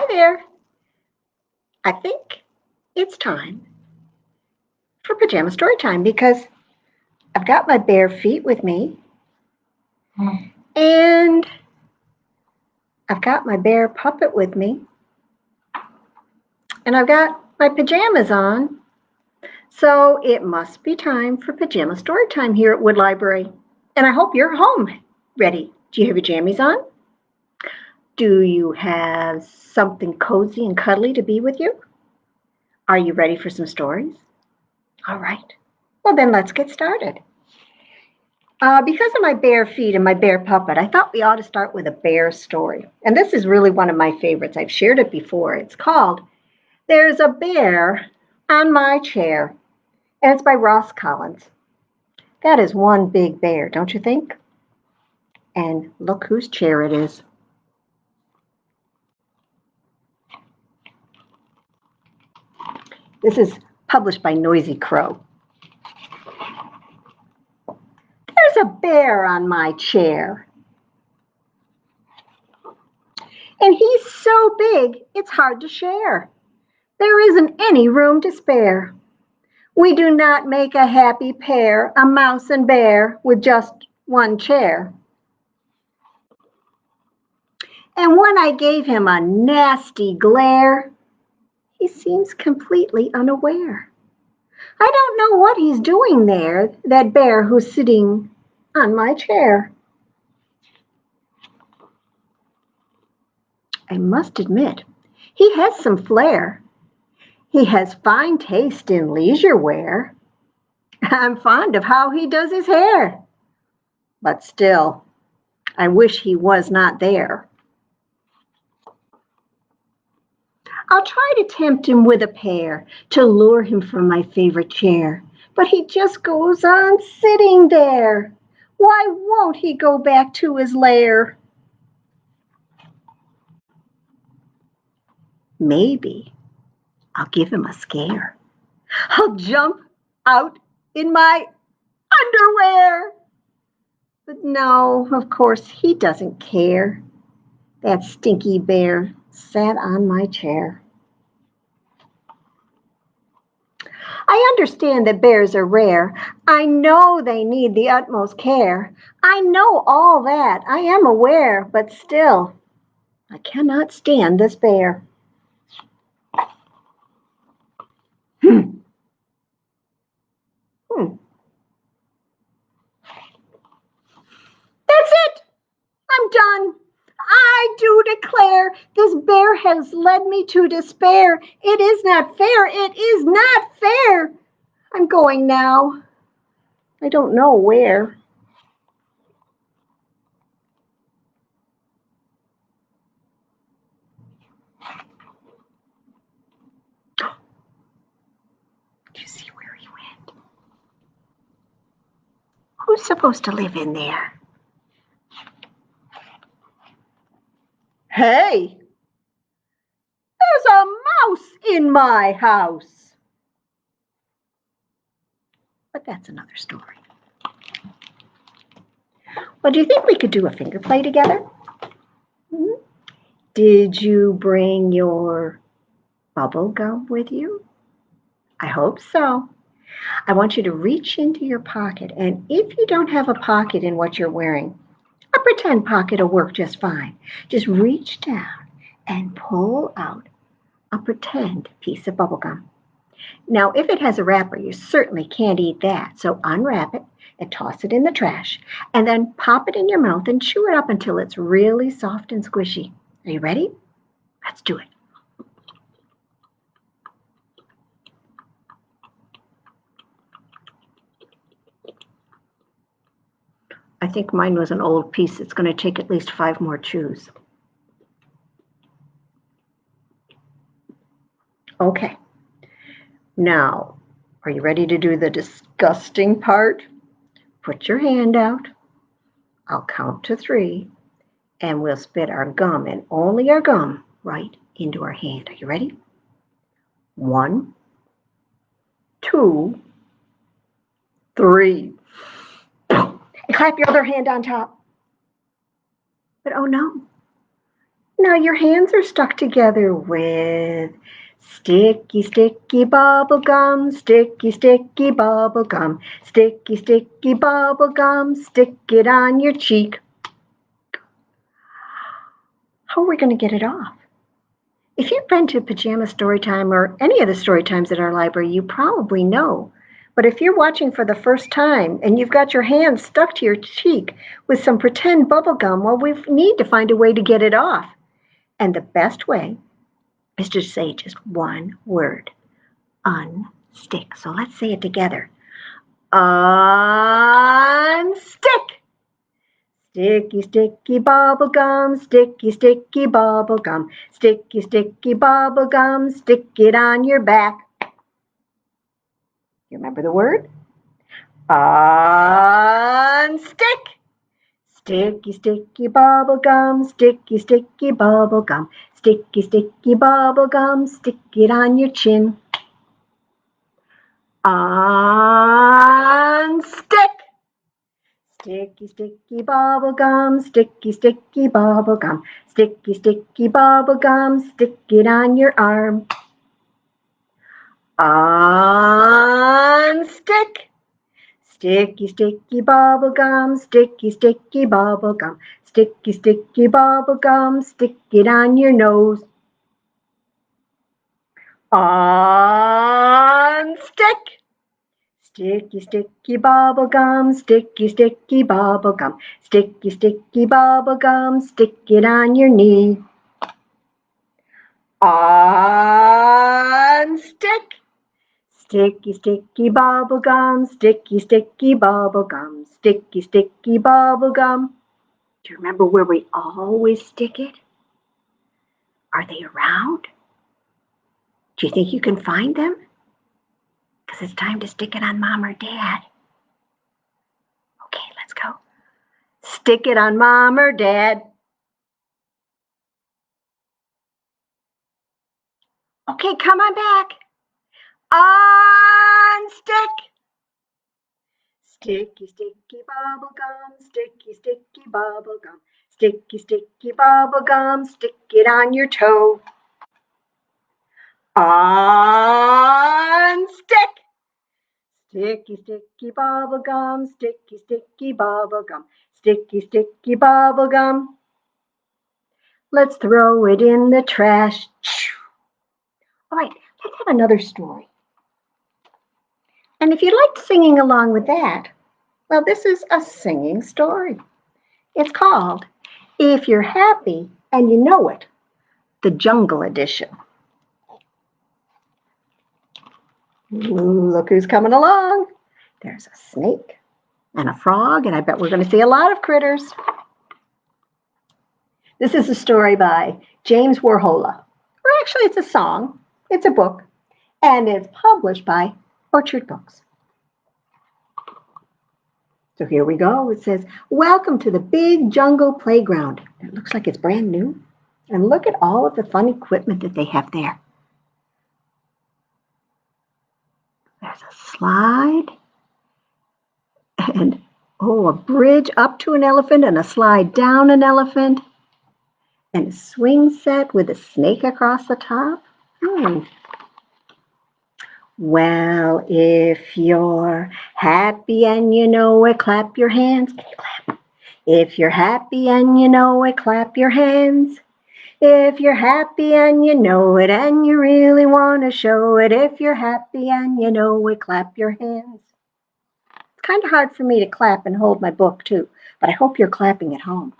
there. I think it's time for Pajama Storytime because I've got my bare feet with me and I've got my bear puppet with me and I've got my pajamas on. So it must be time for Pajama Storytime here at Wood Library. And I hope you're home ready. Do you have your jammies on? Do you have something cozy and cuddly to be with you? Are you ready for some stories? All right. Well, then let's get started. Because of my bare feet and my bear puppet, I thought we ought to start with a bear story. And this is really one of my favorites. I've shared it before. It's called There's a Bear on My Chair. And it's by Ross Collins. That is one big bear, don't you think? And look whose chair it is. This is published by Nosy Crow. There's a bear on my chair. And he's so big, it's hard to share. There isn't any room to spare. We do not make a happy pair, a mouse and bear, with just one chair. And when I gave him a nasty glare, he seems completely unaware. I don't know what he's doing there, that bear who's sitting on my chair. I must admit, he has some flair. He has fine taste in leisure wear. I'm fond of how he does his hair. But still, I wish he was not there. I'll try to tempt him with a pear to lure him from my favorite chair, but he just goes on sitting there. Why won't he go back to his lair? Maybe I'll give him a scare. I'll jump out in my underwear. But no, of course, he doesn't care. That stinky bear sat on my chair. I understand that bears are rare. I know they need the utmost care. I know all that, I am aware, but still, I cannot stand this bear. That's it! I'm done. I do declare this bear has led me to despair. It is not fair. It is not fair. I'm going now. I don't know where. Do you see where he went? Who's supposed to live in there? Hey, there's a mouse in my house. But that's another story. Well, do you think we could do a finger play together? Did you bring your bubble gum with you? I hope so. I want you to reach into your pocket, and if you don't have a pocket in what you're wearing, a pretend pocket will work just fine. Just reach down and pull out a pretend piece of bubble gum. Now, if it has a wrapper, you certainly can't eat that. So unwrap it and toss it in the trash, and then pop it in your mouth and chew it up until it's really soft and squishy. Are you ready? Let's do it. I think mine was an old piece. It's going to take at least 5 more chews. Okay. Now, are you ready to do the disgusting part? Put your hand out. I'll count to 3, and we'll spit our gum, and only our gum, right into our hand. Are you ready? 1, 2, 3. And clap your other hand on top. But oh no, Now your hands are stuck together with sticky, sticky bubble gum, sticky, sticky bubble gum, sticky, sticky bubble gum, stick it on your cheek. How are we going to get it off? If you've been to Pajama Storytime or any of the story times at our library, you probably know. But if you're watching for the first time and you've got your hand stuck to your cheek with some pretend bubble gum, well, we need to find a way to get it off. And the best way is to say just one word, unstick. So let's say it together. Unstick. Sticky, sticky bubble gum, sticky, sticky bubble gum, sticky, sticky bubble gum, stick it on your back. You remember the word? Unstick. Sticky, sticky bubble gum, sticky, sticky bubble gum, sticky, sticky bubble gum, stick it on your chin. Unstick. Sticky, sticky bubble gum, sticky, sticky bubble gum, sticky, sticky bubble gum, stick it on your arm. Unstick. Sticky, sticky bubble gum, sticky, sticky bubble gum, sticky, sticky bubble gum, stick it on your nose. Unstick. Sticky, sticky bubble gum, sticky, sticky bubble gum, sticky, sticky bubble gum, stick it on your knee. Unstick. Sticky, sticky bubble gum, sticky, sticky bubble gum, sticky, sticky bubble gum. Do you remember where we always stick it? Are they around? Do you think you can find them? Because it's time to stick it on Mom or Dad. Okay, let's go. Stick it on Mom or Dad. Okay, come on back. Unstick. Sticky, sticky bubble gum, sticky, sticky bubble gum, sticky, sticky bubble gum, stick it on your toe. Unstick. Sticky, sticky bubble gum, sticky, sticky bubble gum, sticky, sticky bubble gum. Let's throw it in the trash. All right, let's have another story. And if you liked singing along with that, well, this is a singing story. It's called If You're Happy and You Know It, the Jungle Edition. Ooh, look who's coming along. There's a snake and a frog, and I bet we're going to see a lot of critters. This is a story by James Warhola. Or actually, it's a song. It's a book, and it's published by Orchard Books. So here we go. It says, welcome to the big jungle playground. It looks like it's brand new. And look at all of the fun equipment that they have there. There's a slide. And, a bridge up to an elephant and a slide down an elephant. And a swing set with a snake across the top. Well, if you're happy and you know it, clap your hands. Clap. If you're happy and you know it, clap your hands. If you're happy and you know it and you really want to show it, if you're happy and you know it, clap your hands. It's kind of hard for me to clap and hold my book too, but I hope you're clapping at home.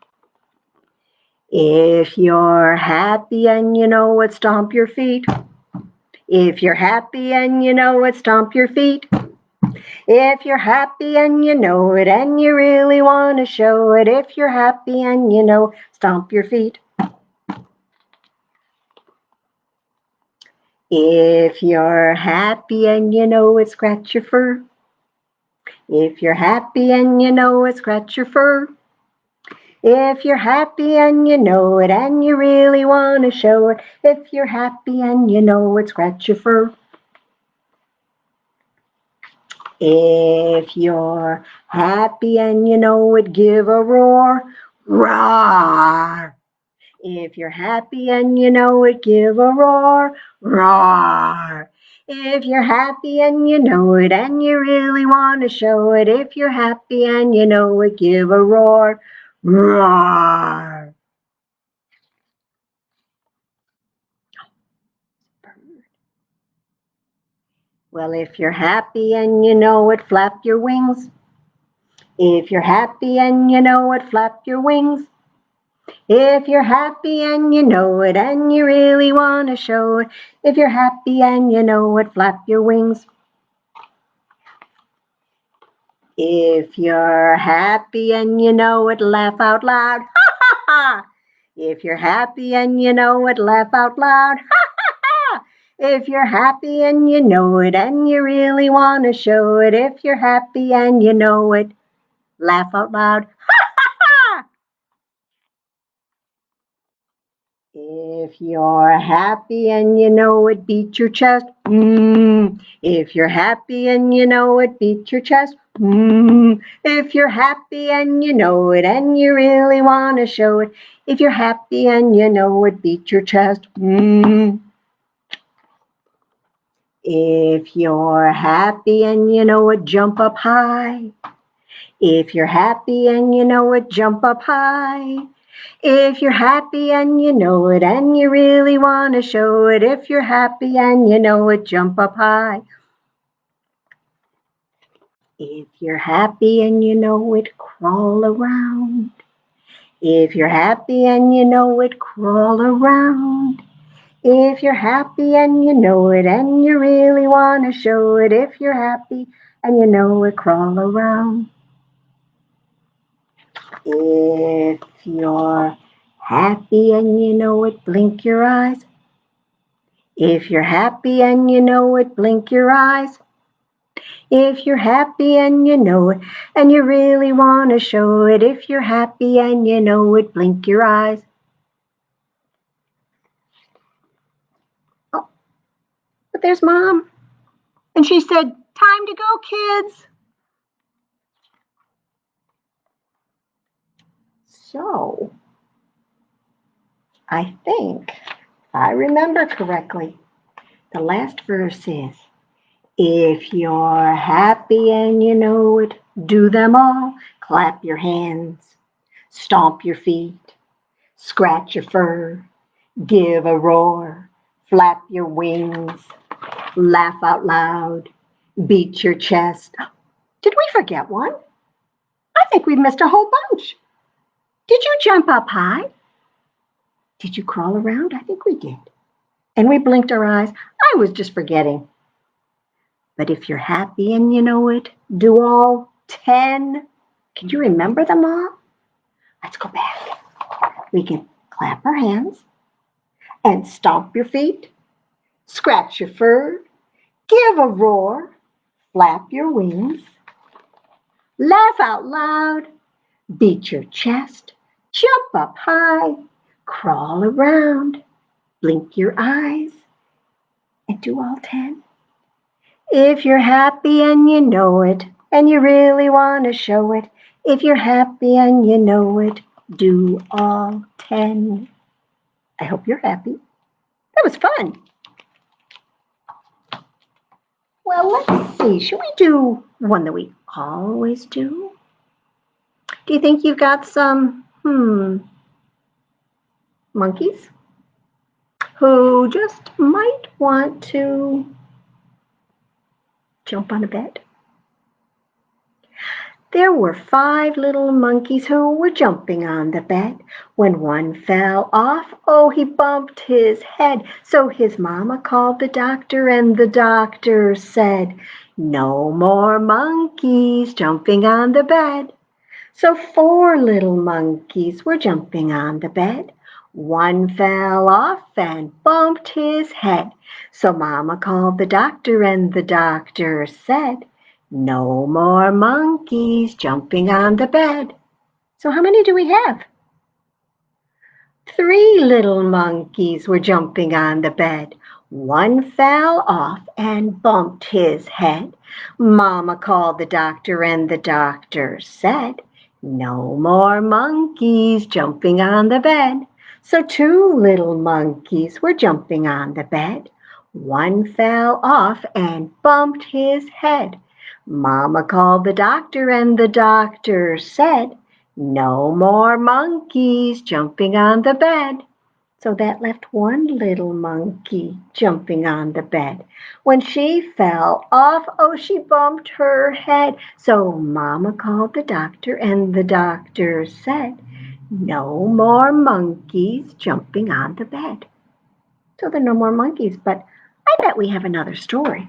If you're happy and you know it, stomp your feet. If you're happy and you know it, stomp your feet. If you're happy and you know it and you really want to show it, if you're happy and you know, stomp your feet. If you're happy and you know it, scratch your fur. If you're happy and you know it, scratch your fur. If you're happy and you know it and you really want to show it, if you're happy and you know it, scratch your fur. If you're happy and you know it, give a roar. Roar! If you're happy and you know it, give a roar, roar. If you're happy and you know it and you really want to show it, if you're happy and you know it, give a roar, roar. Well, if you're happy and you know it, flap your wings. If you're happy and you know it, flap your wings. If you're happy and you know it and you really want to show it, if you're happy and you know it, flap your wings. If you're happy and you know it, laugh out loud. Ha ha ha! If you're happy and you know it, laugh out loud. Ha ha ha! If you're happy and you know it and you really want to show it, if you're happy and you know it, laugh out loud. Ha ha ha! If you're happy and you know it, beat your chest. If you're happy and you know it, beat your chest. If you're happy and you know it and you really want to show it, if you're happy and you know it, beat your chest. If you're happy and you know it, jump up high. If you're happy and you know it, jump up high. If you're happy and you know it and you really want to show it, if you're happy and you know it, jump up high. If you're happy and you know it, crawl around. If you're happy and you know it, crawl around. If you're happy and you know it and you really want to show it, if you're happy and you know it, crawl around. If you're happy and you know it, blink your eyes. If you're happy and you know it, blink your eyes. If you're happy and you know it, and you really want to show it, if you're happy and you know it, blink your eyes. Oh, but there's Mom. And she said, time to go, kids. So, I think, if I remember correctly, the last verse is, if you're happy and you know it, do them all. Clap your hands, stomp your feet, scratch your fur, give a roar, flap your wings, laugh out loud, beat your chest. Did we forget one? I think we missed a whole bunch. Did you jump up high? Did you crawl around? I think we did. And we blinked our eyes. I was just forgetting. But if you're happy and you know it, do all 10. Can you remember them all? Let's go back. We can clap our hands and stomp your feet, scratch your fur, give a roar, flap your wings, laugh out loud, beat your chest, jump up high, crawl around, blink your eyes, and do all 10. If you're happy and you know it, and you really want to show it, if you're happy and you know it, do all 10. I hope you're happy. That was fun. Well, let's see. Should we do one that we always do? Do you think you've got some, monkeys who just might want to jump on a bed? There were 5 little monkeys who were jumping on the bed. When one fell off, oh, he bumped his head. So his mama called the doctor, and the doctor said, no more monkeys jumping on the bed. So 4 little monkeys were jumping on the bed. One fell off and bumped his head. So Mama called the doctor, and the doctor said, no more monkeys jumping on the bed. So how many do we have? 3 little monkeys were jumping on the bed. One fell off and bumped his head. Mama called the doctor, and the doctor said, no more monkeys jumping on the bed. So two little monkeys were jumping on the bed. One fell off and bumped his head. Mama called the doctor and the doctor said, "No more monkeys jumping on the bed." So that left one little monkey jumping on the bed. When she fell off, oh, she bumped her head. So Mama called the doctor and the doctor said, "No more monkeys jumping on the bed." So there are no more monkeys, but I bet we have another story.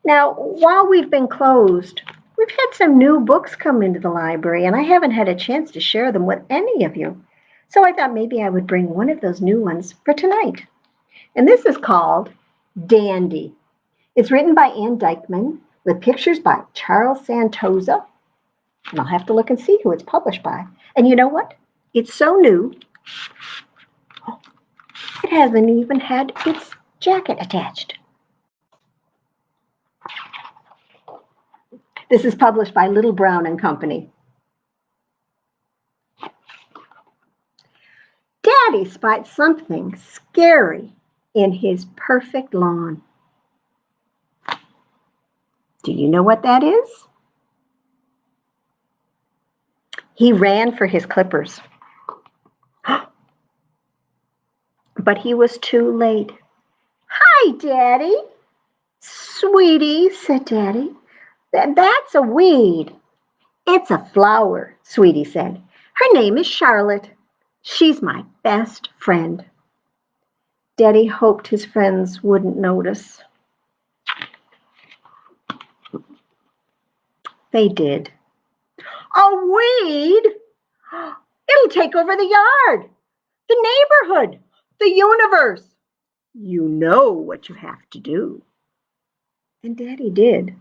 Now, while we've been closed, we've had some new books come into the library, and I haven't had a chance to share them with any of you. So I thought maybe I would bring one of those new ones for tonight. And this is called Dandy. It's written by Dyckman with pictures by Charles Santosa. And I'll have to look and see who it's published by. And you know what? It's so new, it hasn't even had its jacket attached. This is published by Little Brown and Company. Daddy spied something scary in his perfect lawn. Do you know what that is? He ran for his clippers. But he was too late. "Hi, Daddy." "Sweetie," said Daddy, "that's a weed." "It's a flower," Sweetie said. "Her name is Charlotte. She's my best friend." Daddy hoped his friends wouldn't notice. They did. "A weed? It'll take over the yard, the neighborhood, the universe. You know what you have to do." And Daddy did.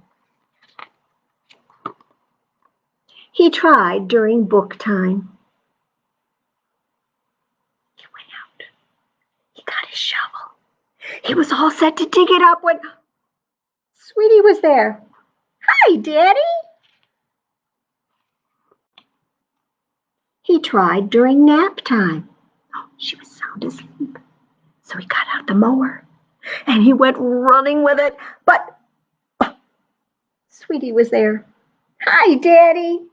He tried during book time. He went out. He got his shovel. He was all set to dig it up when Sweetie was there. "Hi, Daddy." He tried during nap time. Oh, she was sound asleep. So he got out the mower and he went running with it. But Sweetie was there. "Hi, Daddy."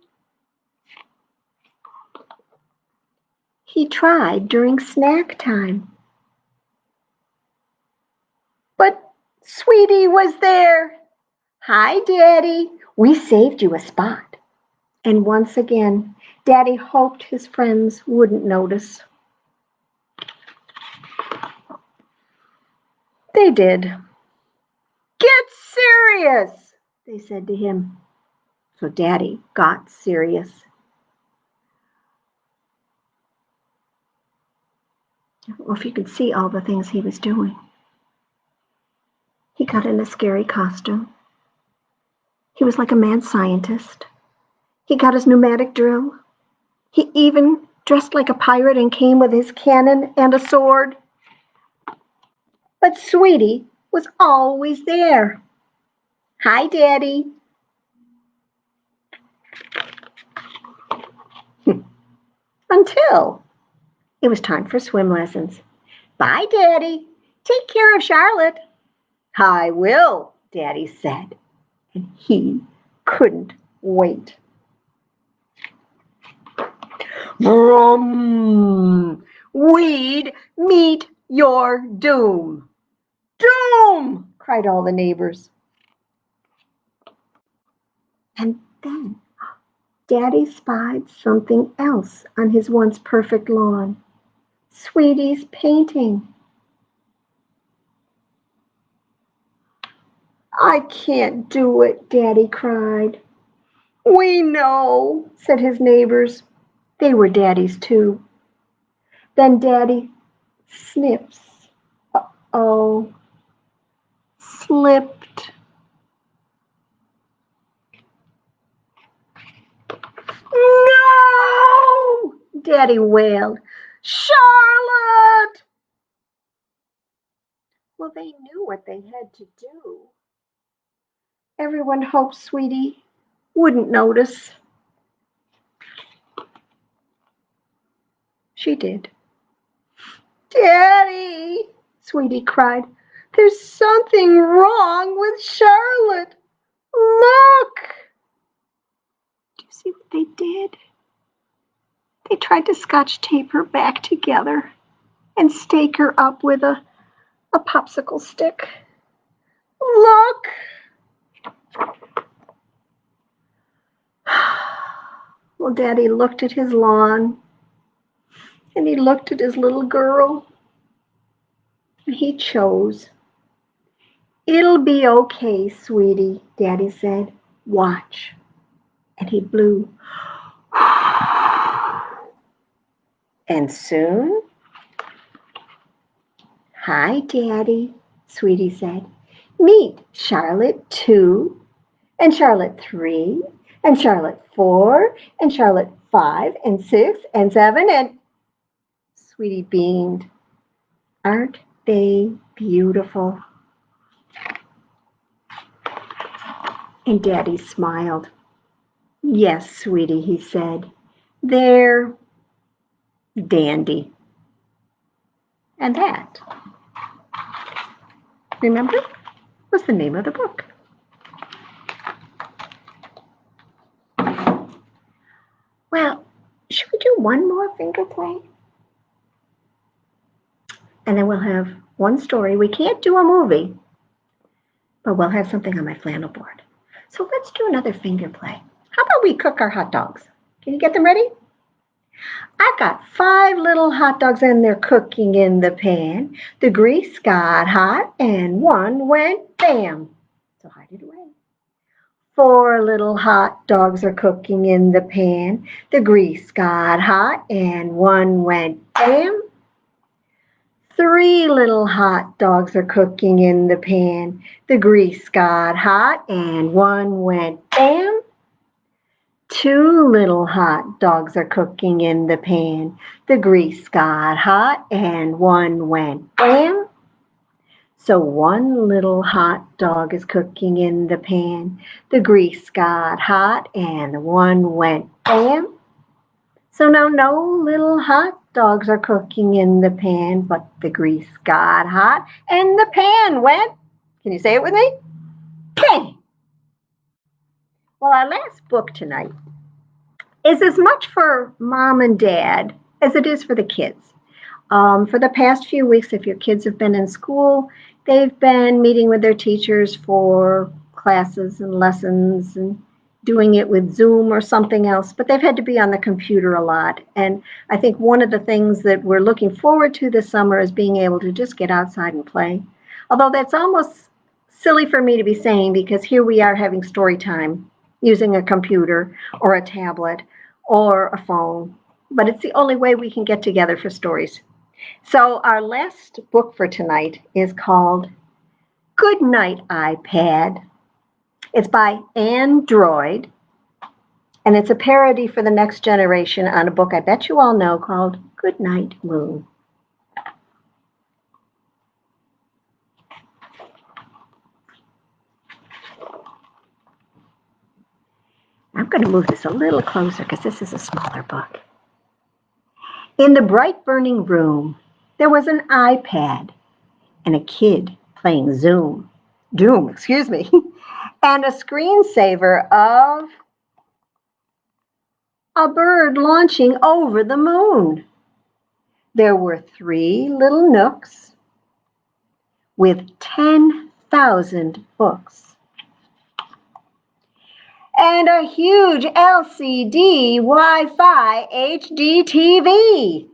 He tried during snack time. But Sweetie was there. "Hi, Daddy. We saved you a spot." And once again, Daddy hoped his friends wouldn't notice. They did. "Get serious," they said to him. So Daddy got serious. Well, if you could see all the things he was doing. He got in a scary costume. He was like a mad scientist. He got his pneumatic drill. He even dressed like a pirate and came with his cannon and a sword. But Sweetie was always there. "Hi, Daddy." Until it was time for swim lessons. "Bye, Daddy. Take care of Charlotte." "I will," Daddy said, and he couldn't wait. Vroom! "We'd meet your doom." "Doom!" cried all the neighbors. And then Daddy spied something else on his once perfect lawn. Sweetie's painting. "I can't do it," Daddy cried. "We know," said his neighbors. They were Daddy's too. Then Daddy snips. Uh-oh. Slipped. "No!" Daddy wailed. "Charlotte!" Well, they knew what they had to do. Everyone hoped Sweetie wouldn't notice. She did. Daddy, Sweetie cried, there's something wrong with Charlotte. Look! Do you see what they did? They tried to scotch tape her back together and stake her up with a popsicle stick. Look! Well, Daddy looked at his lawn, and he looked at his little girl, and he chose. It'll be okay, sweetie, Daddy said. Watch. And he blew. And soon, hi, Daddy, Sweetie said. Meet Charlotte 2, and Charlotte 3, and Charlotte 4, and Charlotte 5, and 6, and 7, and Sweetie beamed. Aren't they beautiful? And Daddy smiled. Yes, Sweetie, he said. They're dandy. And that, remember, was the name of the book. Well, should we do one more finger play? And then we'll have one story. We can't do a movie, but we'll have something on my flannel board. So let's do another finger play. How about we cook our hot dogs? Can you get them ready? I've got 5 little hot dogs and they're cooking in the pan. The grease got hot and one went bam. So hide it away. 4 little hot dogs are cooking in the pan. The grease got hot and one went bam. 3 little hot dogs are cooking in the pan. The grease got hot and one went bam. 2 little hot dogs are cooking in the pan. The grease got hot and one went bam. So 1 little hot dog is cooking in the pan. The grease got hot and one went bam. So now no little hot dogs are cooking in the pan, but the grease got hot and the pan went, can you say it with me? Bang! Well, our last book tonight is as much for mom and dad as it is for the kids. For the past few weeks, if your kids have been in school, they've been meeting with their teachers for classes and lessons and doing it with Zoom or something else, but they've had to be on the computer a lot. And I think one of the things that we're looking forward to this summer is being able to just get outside and play. Although that's almost silly for me to be saying because here we are having story time using a computer or a tablet or a phone, but it's the only way we can get together for stories. So our last book for tonight is called Goodnight, iPad. It's by Android, and it's a parody for the next generation on a book I bet you all know called Goodnight, Moon. I'm going to move this a little closer because this is a smaller book. In the bright burning room, there was an iPad and a kid playing Doom, excuse me, and a screensaver of a bird launching over the moon. There were 3 little nooks with 10,000 books and a huge LCD Wi-Fi HD TV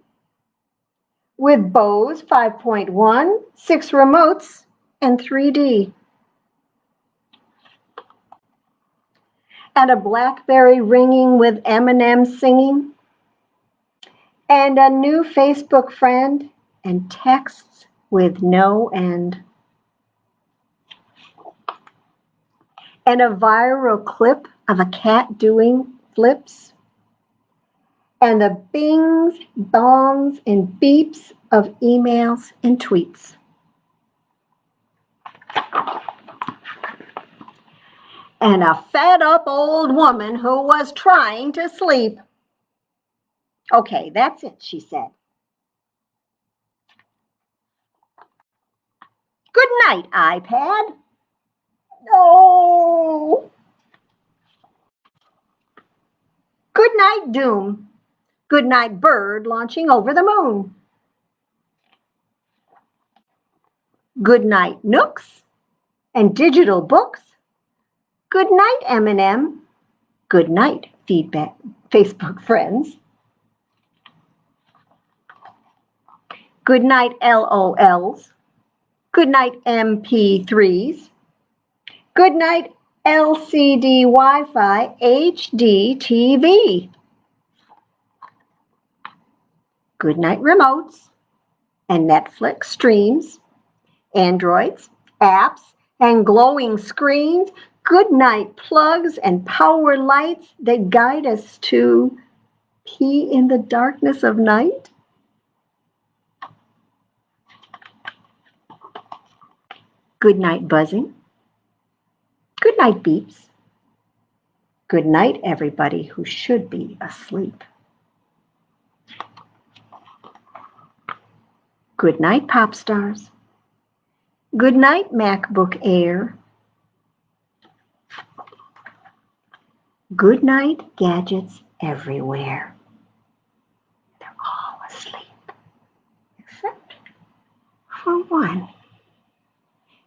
with Bose 5.1, 6 remotes, and 3D. And a BlackBerry ringing with Eminem singing, and a new Facebook friend, and texts with no end. And a viral clip of a cat doing flips, and the bings, bongs, and beeps of emails and tweets. And a fed-up old woman who was trying to sleep. Okay, that's it, she said. night, iPad. No. Good night, doom. Good night, bird launching over the moon. Good night, nooks and digital books. Good night, M&M. Good night, feedback, Facebook friends. Good night, LOLs. Good night, MP3s. Good night, LCD Wi-Fi HD TV. Good night, remotes and Netflix streams, Androids, apps, and glowing screens. Good night, plugs and power lights that guide us to pee in the darkness of night. Good night, buzzing. Good night, beeps. Good night, everybody who should be asleep. Good night, pop stars. Good night, MacBook Air. Good night, gadgets everywhere. They're all asleep, except for one.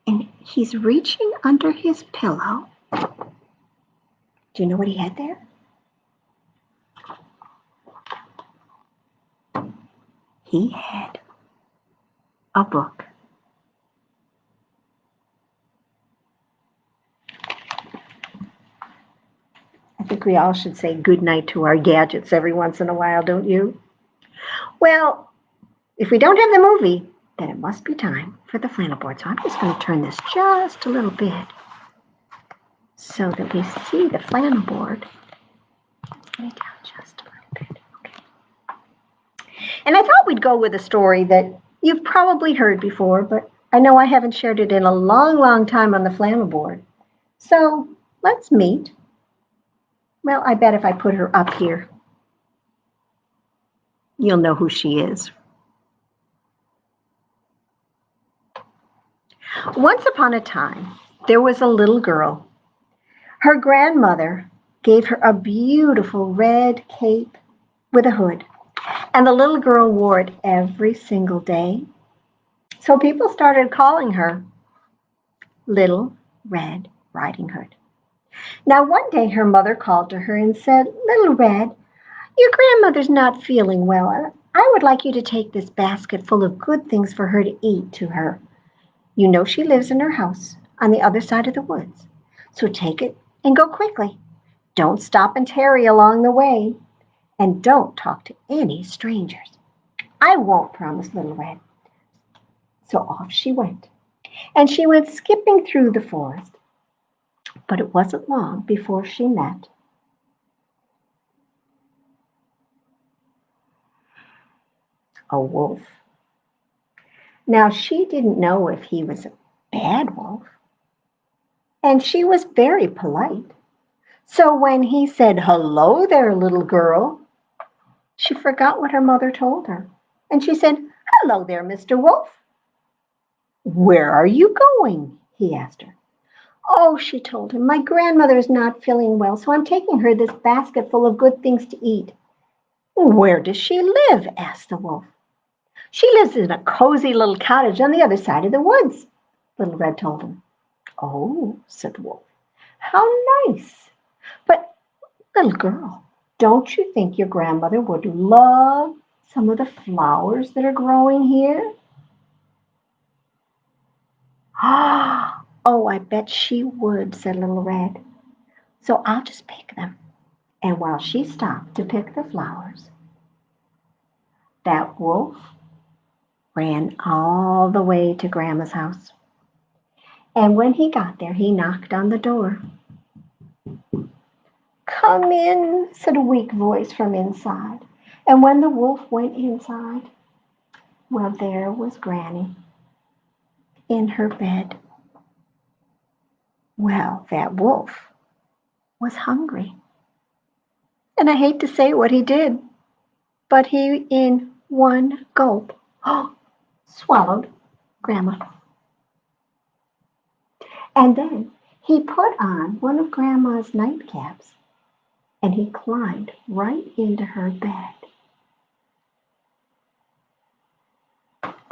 And he's reaching under his pillow. Do you know what he had there? He had a book. I think we all should say good night to our gadgets every once in a while, don't you? Well, if we don't have the movie, then it must be time for the flannel board. So I'm just going to turn this just a little bit so that we see the flannel board. Turn it down just a little bit. Okay. And I thought we'd go with a story that you've probably heard before, but I know I haven't shared it in a long, long time on the flannel board. So let's meet. Well, I bet if I put her up here, you'll know who she is. Once upon a time, there was a little girl. Her grandmother gave her a beautiful red cape with a hood, and the little girl wore it every single day. So people started calling her Little Red Riding Hood. Now, one day her mother called to her and said, "Little Red, your grandmother's not feeling well, and I would like you to take this basket full of good things for her to eat to her. You know she lives in her house on the other side of the woods. So take it and go quickly. Don't stop and tarry along the way, and don't talk to any strangers." "I won't," promised Little Red. So off she went, and she went skipping through the forest. But it wasn't long before she met a wolf. Now, she didn't know if he was a bad wolf, and she was very polite. So when he said, "Hello there, little girl," she forgot what her mother told her. And she said, "Hello there, Mr. Wolf." "Where are you going?" he asked her. "Oh," she told him, "my grandmother is not feeling well, so I'm taking her this basket full of good things to eat." "Where does she live?" asked the wolf. "She lives in a cozy little cottage on the other side of the woods," Little Red told him. "Oh," said the wolf, "how nice. But, little girl, don't you think your grandmother would love some of the flowers that are growing here?" "Oh, I bet she would," said Little Red. "So I'll just pick them." And while she stopped to pick the flowers, that wolf ran all the way to Grandma's house. And when he got there, he knocked on the door. "Come in," said a weak voice from inside. And when the wolf went inside, well, there was Granny in her bed. Well, that wolf was hungry. And I hate to say what he did, but he, in one gulp, swallowed Grandma. And then he put on one of Grandma's nightcaps and he climbed right into her bed.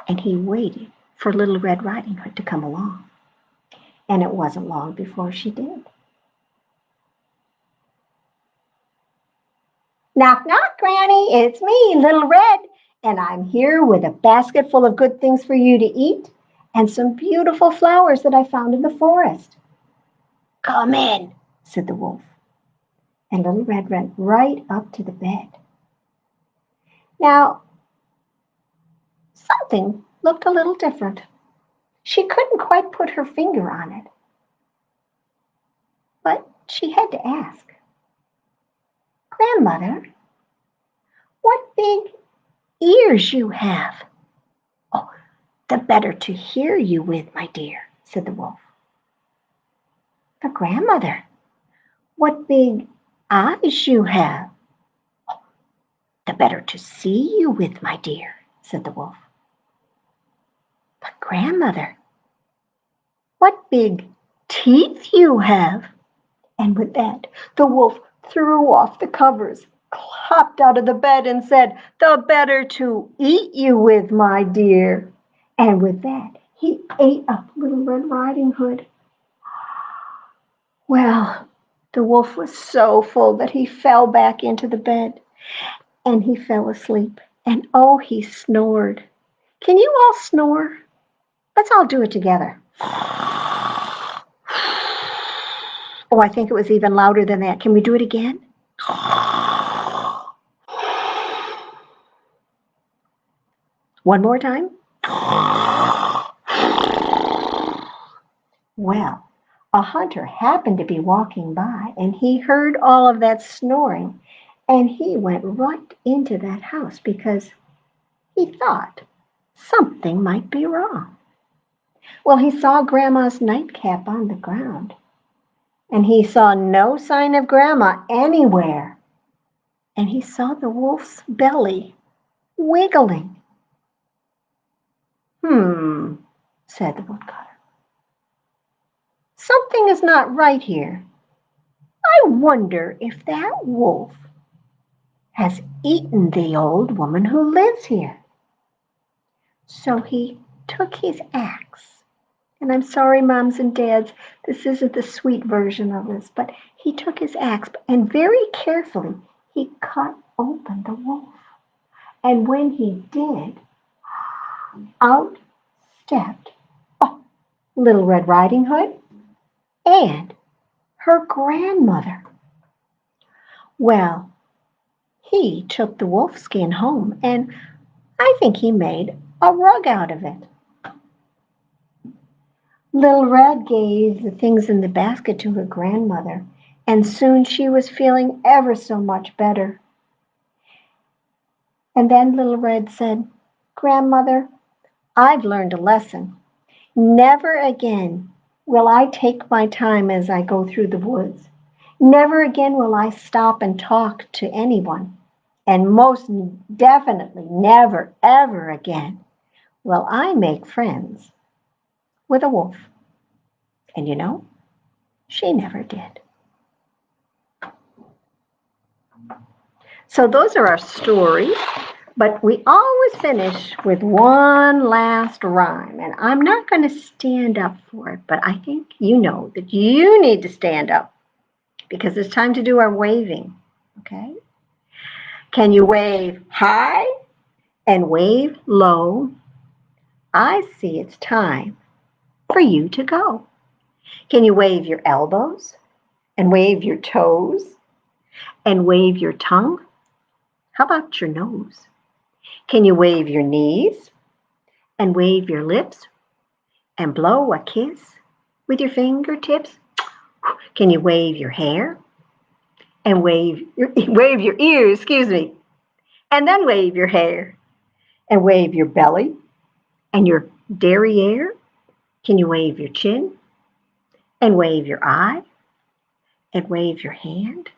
And he waited for Little Red Riding Hood to come along. And it wasn't long before she did. Knock, knock, Granny, it's me, Little Red, and I'm here with a basket full of good things for you to eat and some beautiful flowers that I found in the forest. Come in, said the wolf, and Little Red went right up to the bed. Now, something looked a little different. She couldn't quite put her finger on it, but she had to ask, Grandmother, what big ears you have. Oh, the better to hear you with, my dear, said the wolf. But Grandmother, what big eyes you have. Oh, the better to see you with, my dear, said the wolf. But Grandmother, what big teeth you have. And with that, the wolf threw off the covers, hopped out of the bed and said, the better to eat you with, my dear. And with that, he ate up Little Red Riding Hood. Well, the wolf was so full that he fell back into the bed and he fell asleep. And oh, he snored. Can you all snore? Let's all do it together. Oh, I think it was even louder than that. Can we do it again? One more time. Well, a hunter happened to be walking by and he heard all of that snoring and he went right into that house because he thought something might be wrong. Well, he saw Grandma's nightcap on the ground and he saw no sign of Grandma anywhere. And he saw the wolf's belly wiggling. Said the woodcutter. Something is not right here. I wonder if that wolf has eaten the old woman who lives here. So he took his axe, and I'm sorry, moms and dads, this isn't the sweet version of this, but he took his axe and very carefully he cut open the wolf. And when he did, out stepped Little Red Riding Hood and her grandmother. Well, he took the wolf skin home and I think he made a rug out of it. Little Red gave the things in the basket to her grandmother and soon she was feeling ever so much better. And then Little Red said, Grandmother, I've learned a lesson. Never again will I take my time as I go through the woods. Never again will I stop and talk to anyone. And most definitely never, ever again will I make friends with a wolf. And you know, she never did. So those are our stories. But we always finish with one last rhyme. And I'm not going to stand up for it, but I think you know that you need to stand up because it's time to do our waving. Okay? Can you wave high and wave low? I see it's time for you to go. Can you wave your elbows and wave your toes and wave your tongue? How about your nose? Can you wave your knees and wave your lips and blow a kiss with your fingertips? Can you wave your hair and wave your ears, and then wave your hair and wave your belly and your derriere? Can you wave your chin and wave your eye and wave your hand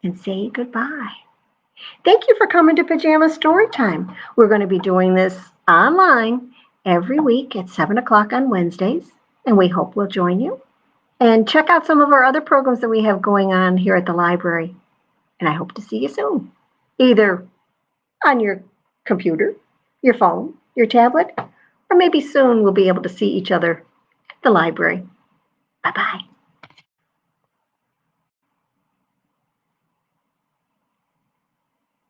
and say goodbye? Thank you for coming to Pajama Storytime. We're going to be doing this online every week at 7 o'clock on Wednesdays, and we hope we'll join you. And check out some of our other programs that we have going on here at the library. And I hope to see you soon, either on your computer, your phone, your tablet, or maybe soon we'll be able to see each other at the library. Bye-bye.